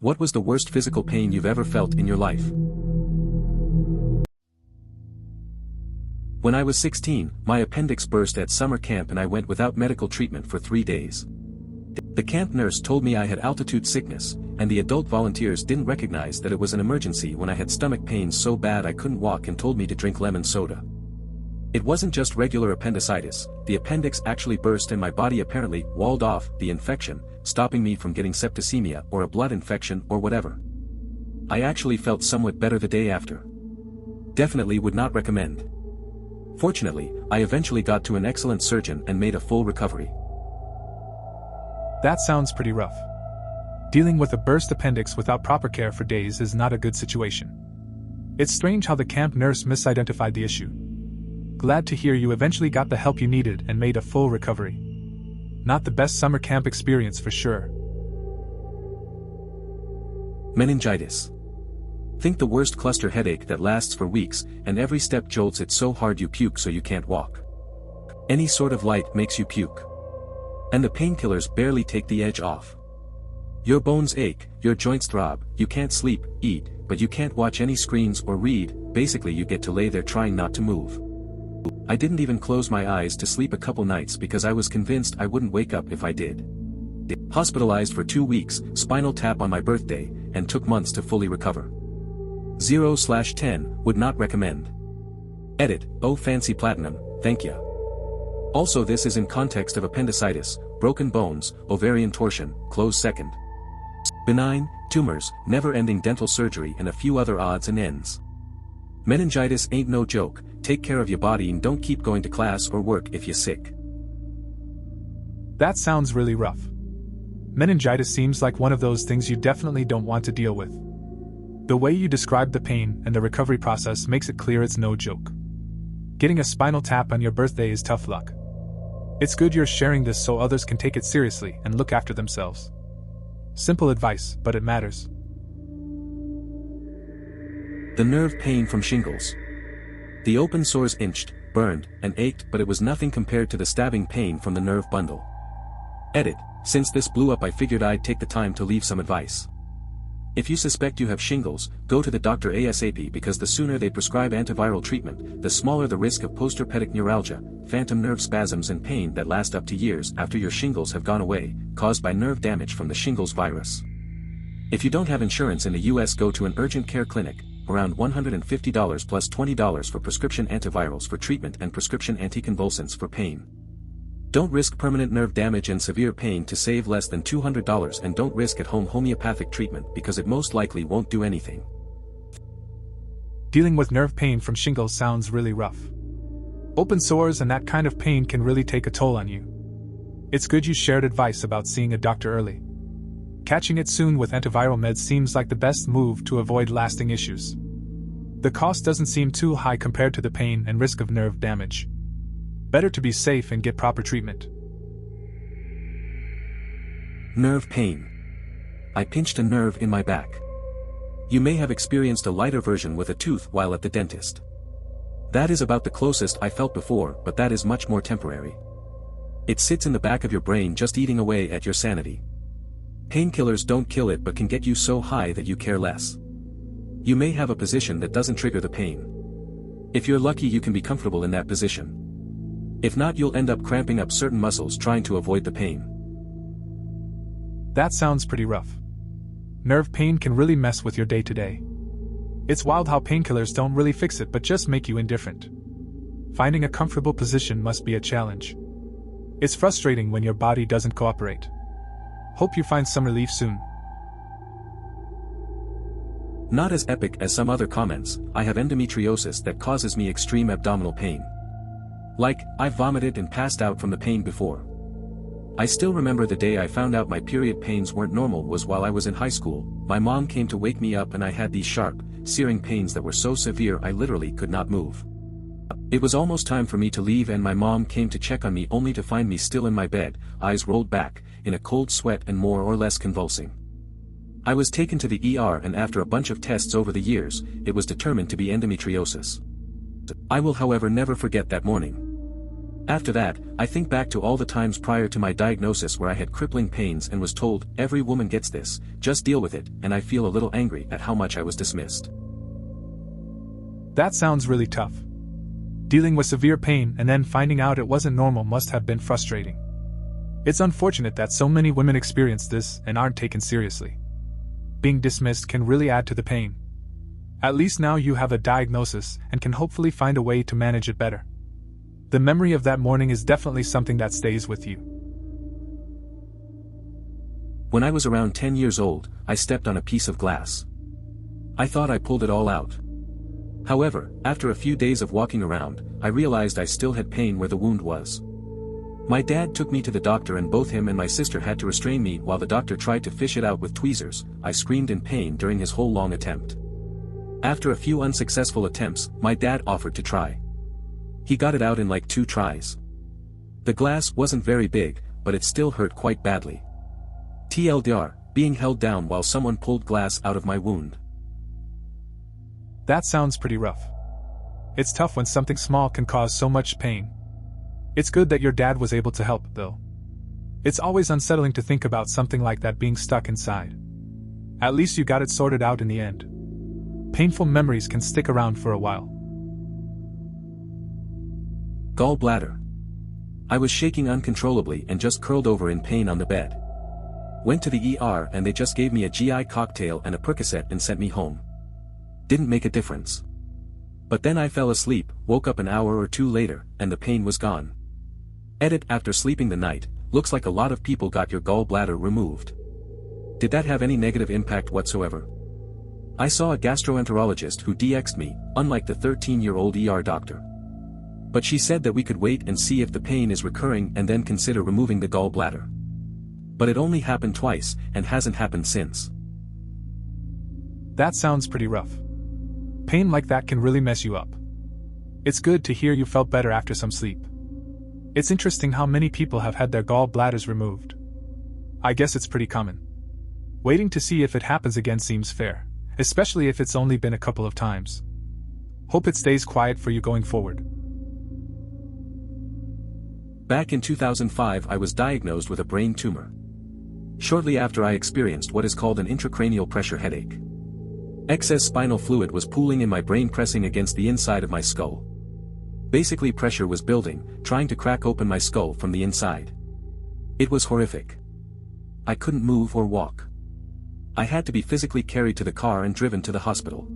What was the worst physical pain you've ever felt in your life? When I was 16, my appendix burst at summer camp and I went without medical treatment for 3 days. The camp nurse told me I had altitude sickness, and the adult volunteers didn't recognize that it was an emergency when I had stomach pains so bad I couldn't walk and told me to drink lemon soda. It wasn't just regular appendicitis, the appendix actually burst and my body apparently walled off the infection, stopping me from getting septicemia or a blood infection or whatever. I actually felt somewhat better the day after. Definitely would not recommend. Fortunately, I eventually got to an excellent surgeon and made a full recovery. That sounds pretty rough. Dealing with a burst appendix without proper care for days is not a good situation. It's strange how the camp nurse misidentified the issue. Glad to hear you eventually got the help you needed and made a full recovery. Not the best summer camp experience for sure. Meningitis. Think the worst cluster headache that lasts for weeks, and every step jolts it so hard you puke so you can't walk. Any sort of light makes you puke. And the painkillers barely take the edge off. Your bones ache, your joints throb, you can't sleep, eat, but you can't watch any screens or read, basically you get to lay there trying not to move. I didn't even close my eyes to sleep a couple nights because I was convinced I wouldn't wake up if I did. Hospitalized for 2 weeks, spinal tap on my birthday, and took months to fully recover. 0/10, would not recommend. Edit, oh fancy platinum, thank ya. Also this is in context of appendicitis, broken bones, ovarian torsion, close second. Benign, tumors, never-ending dental surgery and a few other odds and ends. Meningitis ain't no joke, take care of your body and don't keep going to class or work if you're sick. That sounds really rough. Meningitis seems like one of those things you definitely don't want to deal with. The way you describe the pain and the recovery process makes it clear it's no joke. Getting a spinal tap on your birthday is tough luck. It's good you're sharing this so others can take it seriously and look after themselves. Simple advice, but it matters. The nerve pain from shingles. The open sores inched, burned, and ached, but it was nothing compared to the stabbing pain from the nerve bundle. Edit, since this blew up I figured I'd take the time to leave some advice. If you suspect you have shingles, go to the doctor ASAP because the sooner they prescribe antiviral treatment, the smaller the risk of postherpetic neuralgia, phantom nerve spasms and pain that last up to years after your shingles have gone away, caused by nerve damage from the shingles virus. If you don't have insurance in the US, go to an urgent care clinic, around $150 plus $20 for prescription antivirals for treatment and prescription anticonvulsants for pain. Don't risk permanent nerve damage and severe pain to save less than $200, and don't risk at-home homeopathic treatment because it most likely won't do anything. Dealing with nerve pain from shingles sounds really rough. Open sores and that kind of pain can really take a toll on you. It's good you shared advice about seeing a doctor early. Catching it soon with antiviral meds seems like the best move to avoid lasting issues. The cost doesn't seem too high compared to the pain and risk of nerve damage. Better to be safe and get proper treatment. Nerve pain. I pinched a nerve in my back. You may have experienced a lighter version with a tooth while at the dentist. That is about the closest I felt before, but that is much more temporary. It sits in the back of your brain just eating away at your sanity. Painkillers don't kill it but can get you so high that you care less. You may have a position that doesn't trigger the pain. If you're lucky you can be comfortable in that position. If not, you'll end up cramping up certain muscles trying to avoid the pain. That sounds pretty rough. Nerve pain can really mess with your day-to-day. It's wild how painkillers don't really fix it but just make you indifferent. Finding a comfortable position must be a challenge. It's frustrating when your body doesn't cooperate. Hope you find some relief soon. Not as epic as some other comments, I have endometriosis that causes me extreme abdominal pain. Like, I've vomited and passed out from the pain before. I still remember the day I found out my period pains weren't normal was while I was in high school. My mom came to wake me up and I had these sharp, searing pains that were so severe I literally could not move. It was almost time for me to leave and my mom came to check on me only to find me still in my bed, eyes rolled back, in a cold sweat and more or less convulsing. I was taken to the ER and after a bunch of tests over the years, it was determined to be endometriosis. I will however never forget that morning. After that, I think back to all the times prior to my diagnosis where I had crippling pains and was told, every woman gets this, just deal with it, and I feel a little angry at how much I was dismissed. That sounds really tough. Dealing with severe pain and then finding out it wasn't normal must have been frustrating. It's unfortunate that so many women experience this and aren't taken seriously. Being dismissed can really add to the pain. At least now you have a diagnosis and can hopefully find a way to manage it better. The memory of that morning is definitely something that stays with you. When I was around 10 years old, I stepped on a piece of glass. I thought I pulled it all out. However, after a few days of walking around, I realized I still had pain where the wound was. My dad took me to the doctor and both him and my sister had to restrain me while the doctor tried to fish it out with tweezers. I screamed in pain during his whole long attempt. After a few unsuccessful attempts, my dad offered to try. He got it out in like 2 tries. The glass wasn't very big, but it still hurt quite badly. TLDR, being held down while someone pulled glass out of my wound. That sounds pretty rough. It's tough when something small can cause so much pain. It's good that your dad was able to help, though. It's always unsettling to think about something like that being stuck inside. At least you got it sorted out in the end. Painful memories can stick around for a while. Gallbladder. I was shaking uncontrollably and just curled over in pain on the bed. Went to the ER and they just gave me a GI cocktail and a Percocet and sent me home. Didn't make a difference. But then I fell asleep, woke up an hour or 2 later, and the pain was gone. Edit after sleeping the night, looks like a lot of people got your gallbladder removed. Did that have any negative impact whatsoever? I saw a gastroenterologist who DX'd me, unlike the 13-year-old ER doctor. But she said that we could wait and see if the pain is recurring and then consider removing the gallbladder. But it only happened twice, and hasn't happened since. That sounds pretty rough. Pain like that can really mess you up. It's good to hear you felt better after some sleep. It's interesting how many people have had their gallbladders removed. I guess it's pretty common. Waiting to see if it happens again seems fair, especially if it's only been a couple of times. Hope it stays quiet for you going forward. Back in 2005 I was diagnosed with a brain tumor. Shortly after I experienced what is called an intracranial pressure headache. Excess spinal fluid was pooling in my brain pressing against the inside of my skull. Basically pressure was building, trying to crack open my skull from the inside. It was horrific. I couldn't move or walk. I had to be physically carried to the car and driven to the hospital.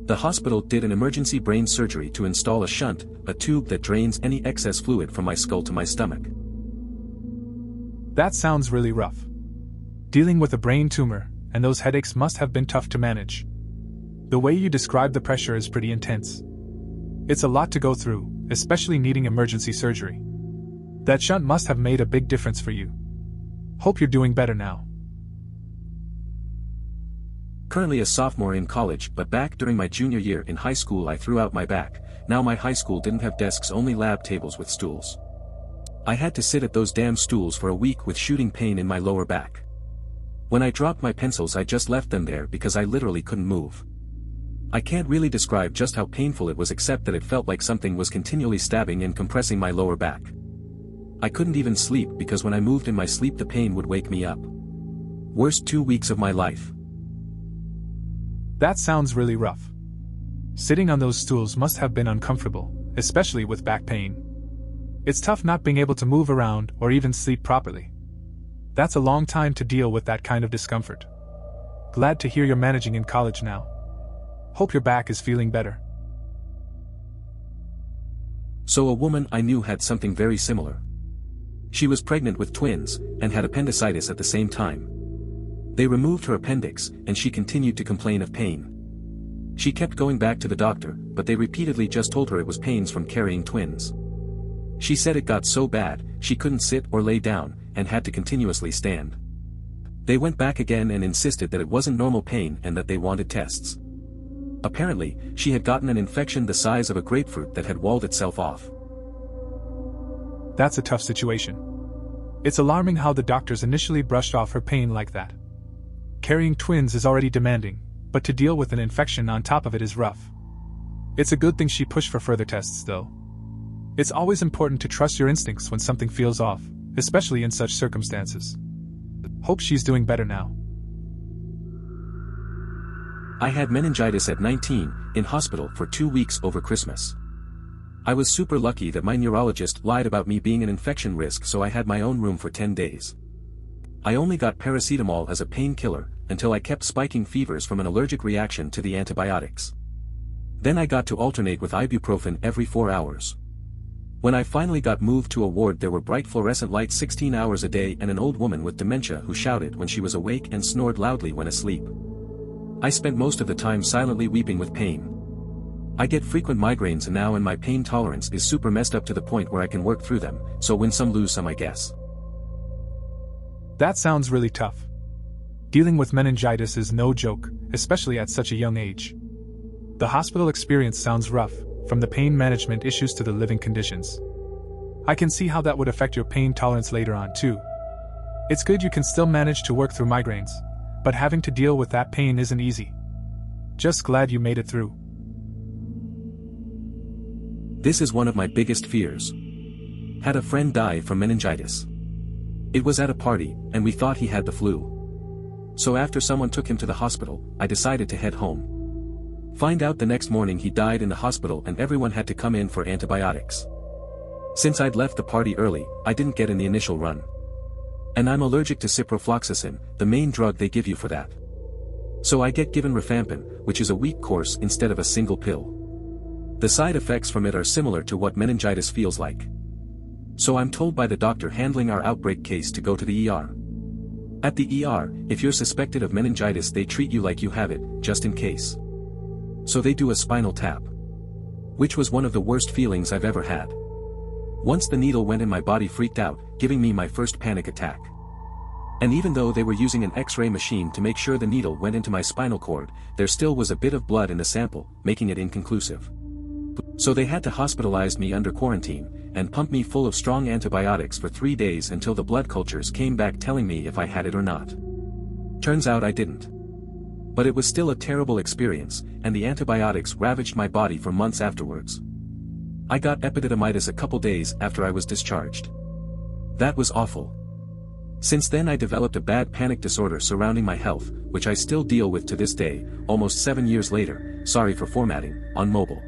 The hospital did an emergency brain surgery to install a shunt, a tube that drains any excess fluid from my skull to my stomach. That sounds really rough. Dealing with a brain tumor, and those headaches must have been tough to manage. The way you describe the pressure is pretty intense. It's a lot to go through, especially needing emergency surgery. That shunt must have made a big difference for you. Hope you're doing better now. Currently a sophomore in college, but back during my junior year in high school I threw out my back. Now my high school didn't have desks, only lab tables with stools. I had to sit at those damn stools for a week with shooting pain in my lower back. When I dropped my pencils I just left them there because I literally couldn't move. I can't really describe just how painful it was except that it felt like something was continually stabbing and compressing my lower back. I couldn't even sleep because when I moved in my sleep the pain would wake me up. Worst 2 weeks of my life. That sounds really rough. Sitting on those stools must have been uncomfortable, especially with back pain. It's tough not being able to move around or even sleep properly. That's a long time to deal with that kind of discomfort. Glad to hear you're managing in college now. Hope your back is feeling better. So a woman I knew had something very similar. She was pregnant with twins, and had appendicitis at the same time. They removed her appendix, and she continued to complain of pain. She kept going back to the doctor, but they repeatedly just told her it was pains from carrying twins. She said it got so bad, she couldn't sit or lay down, and had to continuously stand. They went back again and insisted that it wasn't normal pain and that they wanted tests. Apparently, she had gotten an infection the size of a grapefruit that had walled itself off. That's a tough situation. It's alarming how the doctors initially brushed off her pain like that. Carrying twins is already demanding, but to deal with an infection on top of it is rough. It's a good thing she pushed for further tests though. It's always important to trust your instincts when something feels off, especially in such circumstances. Hope she's doing better now. I had meningitis at 19, in hospital for 2 weeks over Christmas. I was super lucky that my neurologist lied about me being an infection risk, so I had my own room for 10 days. I only got paracetamol as a painkiller, until I kept spiking fevers from an allergic reaction to the antibiotics. Then I got to alternate with ibuprofen every 4 hours. When I finally got moved to a ward, there were bright fluorescent lights 16 hours a day and an old woman with dementia who shouted when she was awake and snored loudly when asleep. I spent most of the time silently weeping with pain. I get frequent migraines now, and my pain tolerance is super messed up to the point where I can work through them, so win some lose some, I guess. That sounds really tough. Dealing with meningitis is no joke, especially at such a young age. The hospital experience sounds rough, from the pain management issues to the living conditions. I can see how that would affect your pain tolerance later on too. It's good you can still manage to work through migraines, but having to deal with that pain isn't easy. Just glad you made it through. This is one of my biggest fears. Had a friend die from meningitis. It was at a party, and we thought he had the flu. So after someone took him to the hospital, I decided to head home. Find out the next morning he died in the hospital and everyone had to come in for antibiotics. Since I'd left the party early, I didn't get in the initial run. And I'm allergic to ciprofloxacin, the main drug they give you for that. So I get given rifampin, which is a week course instead of a single pill. The side effects from it are similar to what meningitis feels like. So I'm told by the doctor handling our outbreak case to go to the ER. At the ER, if you're suspected of meningitis, they treat you like you have it, just in case. So they do a spinal tap. Which was one of the worst feelings I've ever had. Once the needle went in, my body freaked out, giving me my first panic attack. And even though they were using an X-ray machine to make sure the needle went into my spinal cord, there still was a bit of blood in the sample, making it inconclusive. So they had to hospitalize me under quarantine, and pump me full of strong antibiotics for 3 days until the blood cultures came back telling me if I had it or not. Turns out I didn't. But it was still a terrible experience, and the antibiotics ravaged my body for months afterwards. I got epididymitis a couple days after I was discharged. That was awful. Since then I developed a bad panic disorder surrounding my health, which I still deal with to this day, almost 7 years later, sorry for formatting, on mobile.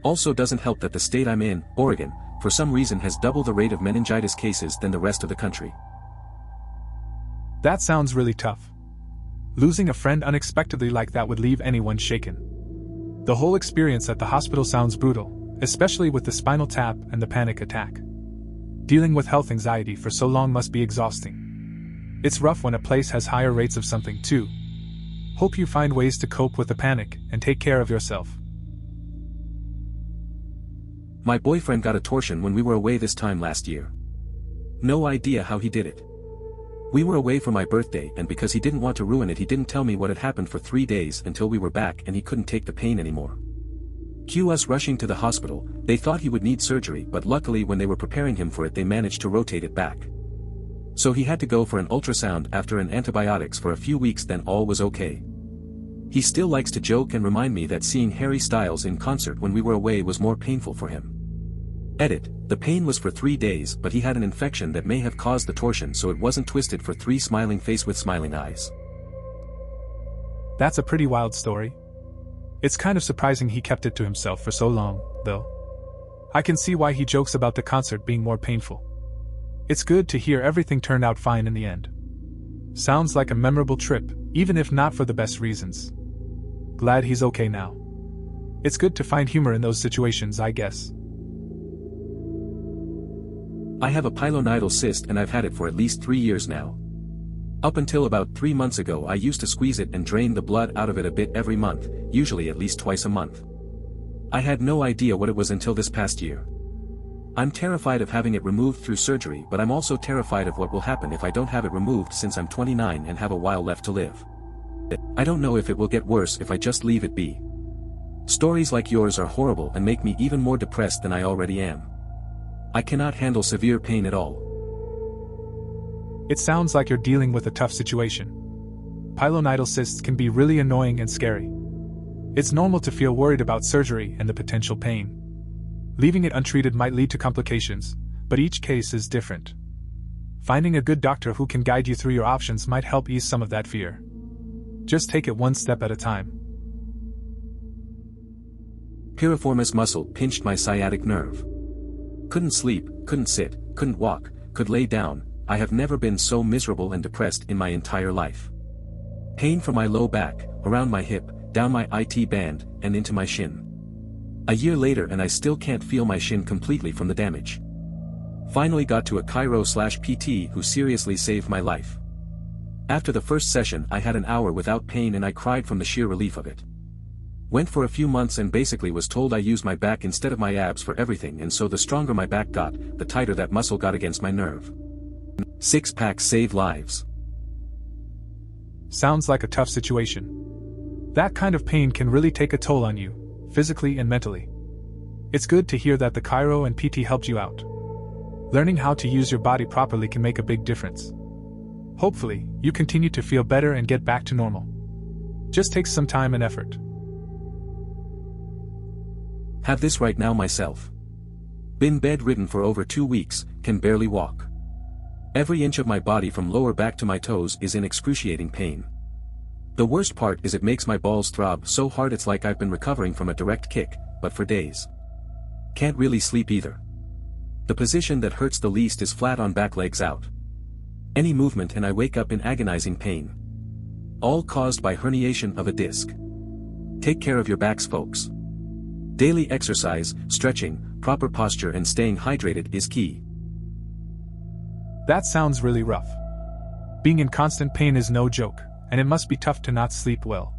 Also doesn't help that the state I'm in, Oregon, for some reason has double the rate of meningitis cases than the rest of the country. That sounds really tough. Losing a friend unexpectedly like that would leave anyone shaken. The whole experience at the hospital sounds brutal, especially with the spinal tap and the panic attack. Dealing with health anxiety for so long must be exhausting. It's rough when a place has higher rates of something too. Hope you find ways to cope with the panic and take care of yourself. My boyfriend got a torsion when we were away this time last year. No idea how he did it. We were away for my birthday, and because he didn't want to ruin it, he didn't tell me what had happened for 3 days until we were back and he couldn't take the pain anymore. Cue us rushing to the hospital. They thought he would need surgery, but luckily when they were preparing him for it they managed to rotate it back. So he had to go for an ultrasound after an antibiotics for a few weeks, then all was okay. He still likes to joke and remind me that seeing Harry Styles in concert when we were away was more painful for him. Edit, the pain was for 3 days, but he had an infection that may have caused the torsion, so it wasn't twisted for 3 smiling face with smiling eyes. That's a pretty wild story. It's kind of surprising he kept it to himself for so long, though. I can see why he jokes about the concert being more painful. It's good to hear everything turned out fine in the end. Sounds like a memorable trip, even if not for the best reasons. Glad he's okay now. It's good to find humor in those situations, I guess. I have a pilonidal cyst and I've had it for at least 3 years now. Up until about 3 months ago I used to squeeze it and drain the blood out of it a bit every month, usually at least twice a month. I had no idea what it was until this past year. I'm terrified of having it removed through surgery, but I'm also terrified of what will happen if I don't have it removed, since I'm 29 and have a while left to live. I don't know if it will get worse if I just leave it be. Stories like yours are horrible and make me even more depressed than I already am. I cannot handle severe pain at all. It sounds like you're dealing with a tough situation. Pilonidal cysts can be really annoying and scary. It's normal to feel worried about surgery and the potential pain. Leaving it untreated might lead to complications, but each case is different. Finding a good doctor who can guide you through your options might help ease some of that fear. Just take it one step at a time. Piriformis muscle pinched my sciatic nerve. Couldn't sleep, couldn't sit, couldn't walk, could lay down. I have never been so miserable and depressed in my entire life. Pain from my low back, around my hip, down my IT band, and into my shin. A year later and I still can't feel my shin completely from the damage. Finally got to a chiro/PT who seriously saved my life. After the first session I had an hour without pain and I cried from the sheer relief of it. Went for a few months and basically was told I use my back instead of my abs for everything, and so the stronger my back got, the tighter that muscle got against my nerve. 6-packs save lives. Sounds like a tough situation. That kind of pain can really take a toll on you, physically and mentally. It's good to hear that the chiro and PT helped you out. Learning how to use your body properly can make a big difference. Hopefully, you continue to feel better and get back to normal. Just takes some time and effort. Have this right now myself. Been bedridden for over 2 weeks, can barely walk. Every inch of my body from lower back to my toes is in excruciating pain. The worst part is it makes my balls throb so hard it's like I've been recovering from a direct kick, but for days. Can't really sleep either. The position that hurts the least is flat on back, legs out. Any movement and I wake up in agonizing pain. All caused by herniation of a disc. Take care of your backs, folks. Daily exercise, stretching, proper posture and staying hydrated is key. That sounds really rough. Being in constant pain is no joke, and it must be tough to not sleep well.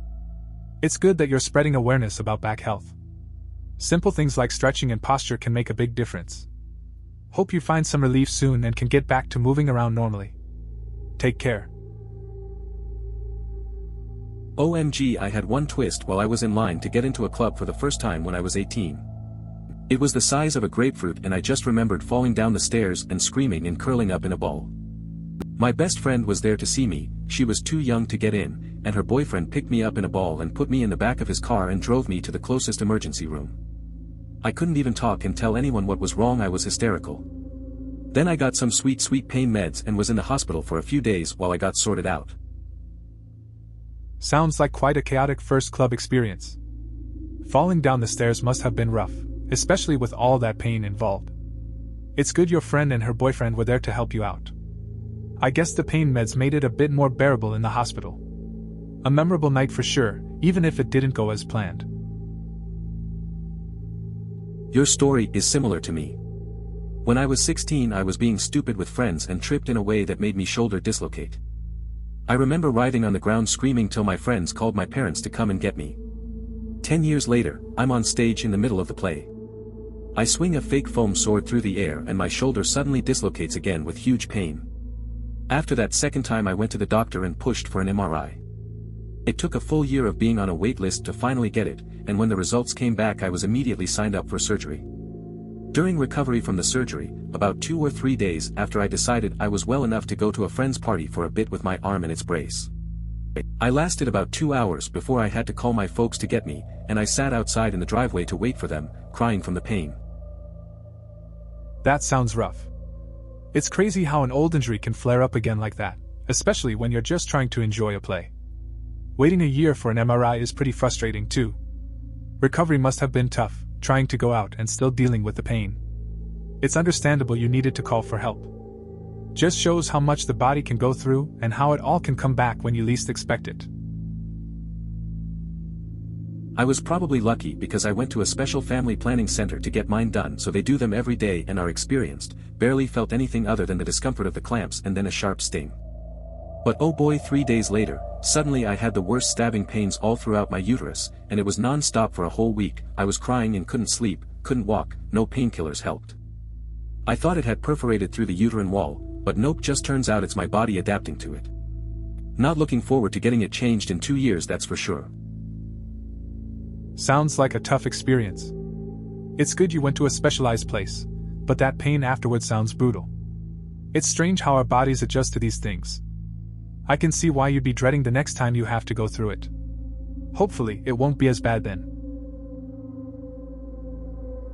It's good that you're spreading awareness about back health. Simple things like stretching and posture can make a big difference. Hope you find some relief soon and can get back to moving around normally. Take care. OMG, I had one twist while I was in line to get into a club for the first time when I was 18. It was the size of a grapefruit and I just remembered falling down the stairs and screaming and curling up in a ball. My best friend was there to see me. She was too young to get in, and her boyfriend picked me up in a ball and put me in the back of his car and drove me to the closest emergency room. I couldn't even talk and tell anyone what was wrong. I was hysterical. Then I got some sweet pain meds and was in the hospital for a few days while I got sorted out. Sounds like quite a chaotic first club experience. Falling down the stairs must have been rough, especially with all that pain involved. It's good your friend and her boyfriend were there to help you out. I guess the pain meds made it a bit more bearable in the hospital. A memorable night for sure, even if it didn't go as planned. Your story is similar to me. When I was 16 I was being stupid with friends and tripped in a way that made me shoulder dislocate. I remember writhing on the ground screaming till my friends called my parents to come and get me. 10 years later, I'm on stage in the middle of the play. I swing a fake foam sword through the air and my shoulder suddenly dislocates again with huge pain. After that second time I went to the doctor and pushed for an MRI. It took a full year of being on a wait list to finally get it, and when the results came back I was immediately signed up for surgery. During recovery from the surgery, about 2 or 3 days after I decided I was well enough to go to a friend's party for a bit with my arm in its brace. I lasted about 2 hours before I had to call my folks to get me, and I sat outside in the driveway to wait for them, crying from the pain. That sounds rough. It's crazy how an old injury can flare up again like that, especially when you're just trying to enjoy a play. Waiting a year for an MRI is pretty frustrating too. Recovery must have been tough, trying to go out and still dealing with the pain. It's understandable you needed to call for help. Just shows how much the body can go through and how it all can come back when you least expect it. I was probably lucky because I went to a special family planning center to get mine done, so they do them every day and are experienced. Barely felt anything other than the discomfort of the clamps and then a sharp sting. But oh boy, 3 days later, suddenly I had the worst stabbing pains all throughout my uterus, and it was non-stop for a whole week. I was crying and couldn't sleep, couldn't walk, no painkillers helped. I thought it had perforated through the uterine wall, but nope, just turns out it's my body adapting to it. Not looking forward to getting it changed in 2 years, that's for sure. Sounds like a tough experience. It's good you went to a specialized place, but that pain afterwards sounds brutal. It's strange how our bodies adjust to these things. I can see why you'd be dreading the next time you have to go through it. Hopefully, it won't be as bad then.